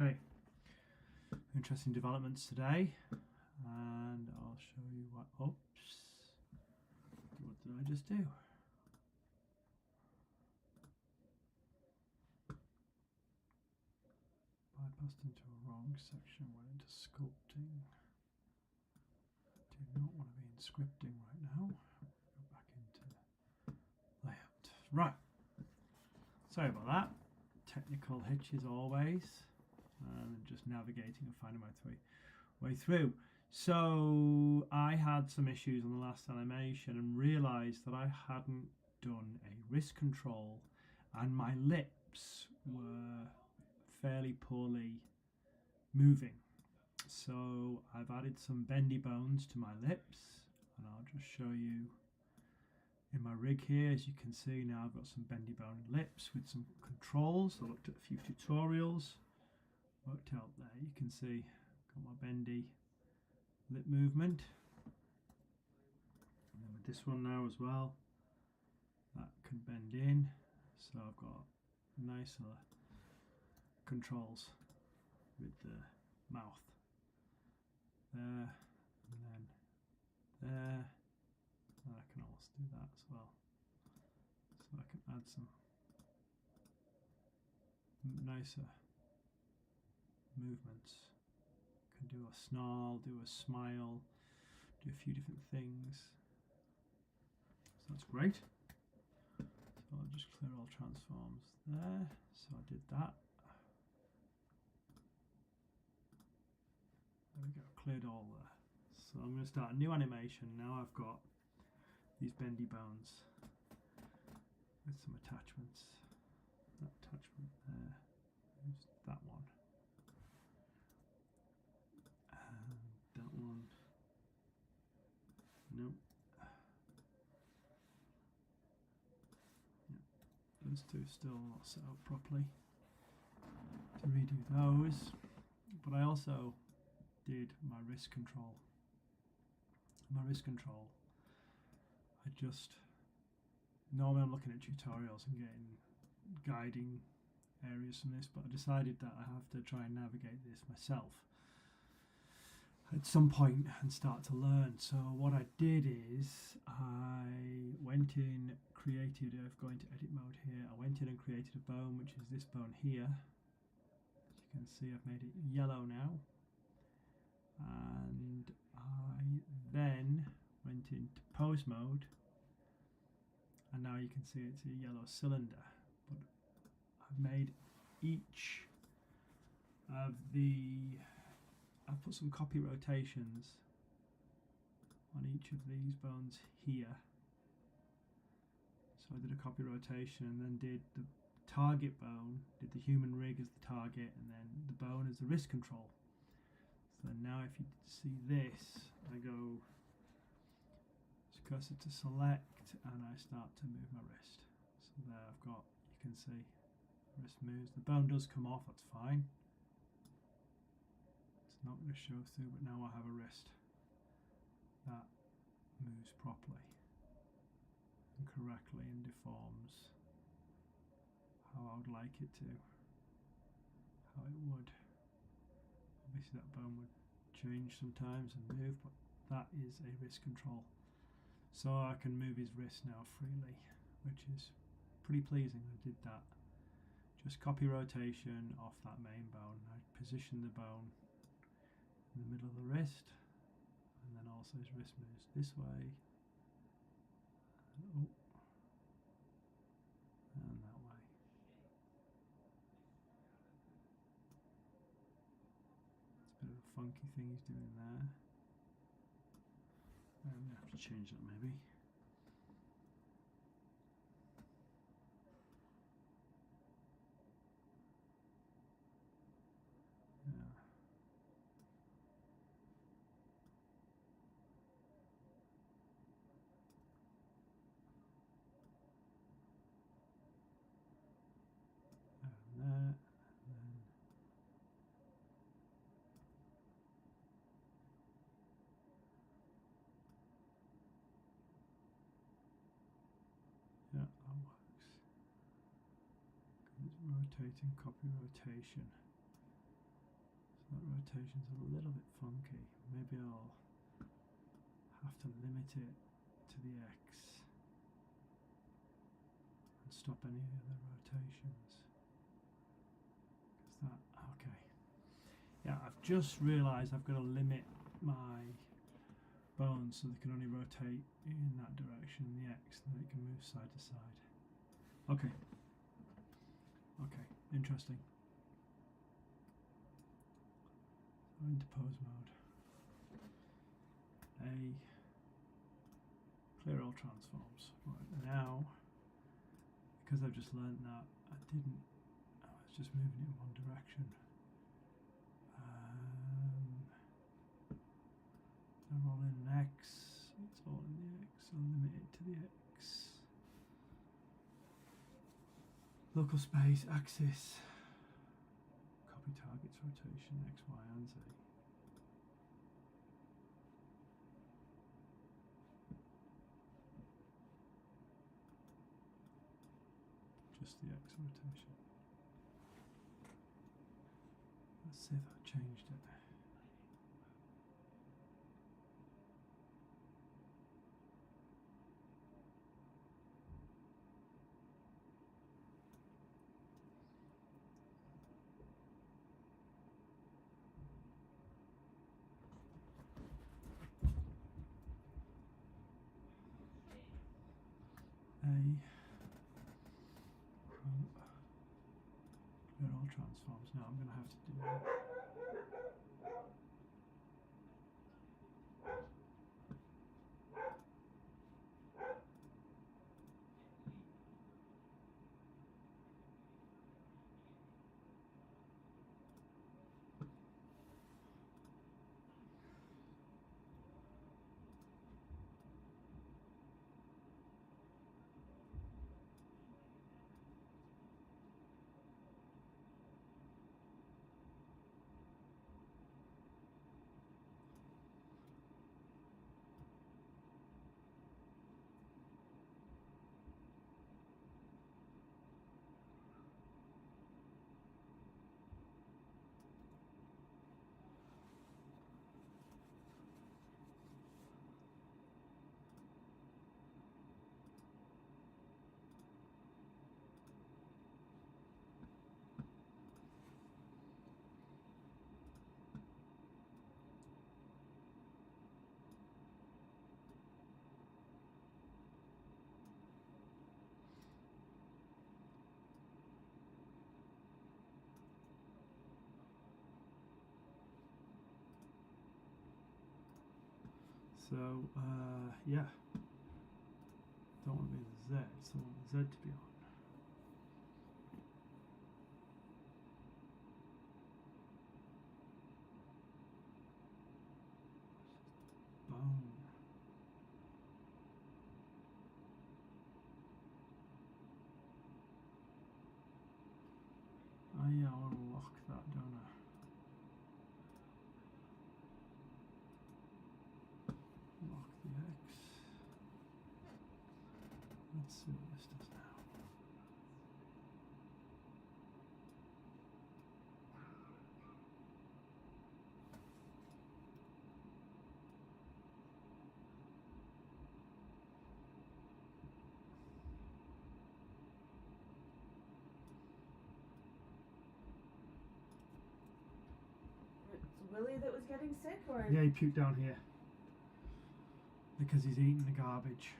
Okay, interesting developments today, and I'll show you what. Oops, what did I just do? Bypassed into a wrong section, went into sculpting. Do not want to be in scripting right now. Go back into layout. Right. Sorry about that. Technical hitches always, and just navigating and finding my way through. So I had some issues on the last animation and realised that I hadn't done a wrist control, and my lips were fairly poorly moving. So I've added some bendy bones to my lips, and I'll just show you in my rig here. As you can see now, I've got some bendy bone lips with some controls. I looked at a few tutorials, worked out there. You can see got my bendy lip movement, and then with this one now as well, that can bend in. So I've got nicer controls with the mouth there, and then there. And I can also do that as well. So I can add some nicer movements. Can do a snarl, do a smile, do a few different things. So that's great. So I'll just clear all transforms there. So I did that. There we go, cleared all there. So I'm going to start a new animation. Now I've got these bendy bones with some attachments. That attachment there, there's that one, and that one, nope. Yeah, those two still not set up properly to redo those. But I also did my wrist control. Normally I'm looking at tutorials and getting guiding areas from this, but I decided that I have to try and navigate this myself at some point and start to learn. So what I did is I went in, created, I've gone into edit mode here, I went in and created a bone, which is this bone here. As you can see, I've made it yellow now, and I then went into pose mode, and now you can see it's a yellow cylinder. But I've made each of I've put some copy rotations on each of these bones here. So I did a copy rotation and then did the target bone, did the human rig as the target, and then the bone as the wrist control. So now if you see this, I go cursor to select and I start to move my wrist. So there I've got, you can see, wrist moves. The bone does come off, that's fine. It's not going to show through, but now I have a wrist that moves properly and correctly and deforms how I would like it to, how it would. Obviously that bone would change sometimes and move, but that is a wrist control. So I can move his wrist now freely, which is pretty pleasing. I did that. Just copy rotation off that main bone. I position the bone in the middle of the wrist, and then also his wrist moves this way, and that way. It's a bit of a funky thing he's doing there. I'm going to have to change that maybe. Yeah. And there, and then yeah, that works. Rotating, copy rotation. That rotation's a little bit funky. Maybe I'll have to limit it to the X and stop any other rotations. Is that okay? Yeah, I've just realised I've got to limit my bones so they can only rotate in that direction in the X, and then it can move side to side. Okay. Okay, interesting. Into pose mode. Clear all transforms. Right now, because I've just learned that, I was just moving it in one direction. I'm all in an X, it's all in the X, I'll limit it to the X. Local space, axis, copy targets, rotation, X, Y, and Z. Just the X rotation. Let's see if that changed it. Clear all transforms. Now I'm going to have to do that. So, yeah, don't want to be the Z, so I want the Z to be on. Bone. Oh yeah, I want to lock that, don't I? Lock the X. Let's see what this does now. It's Willie that was getting sick, or? Yeah, he puked down here because he's eating the garbage.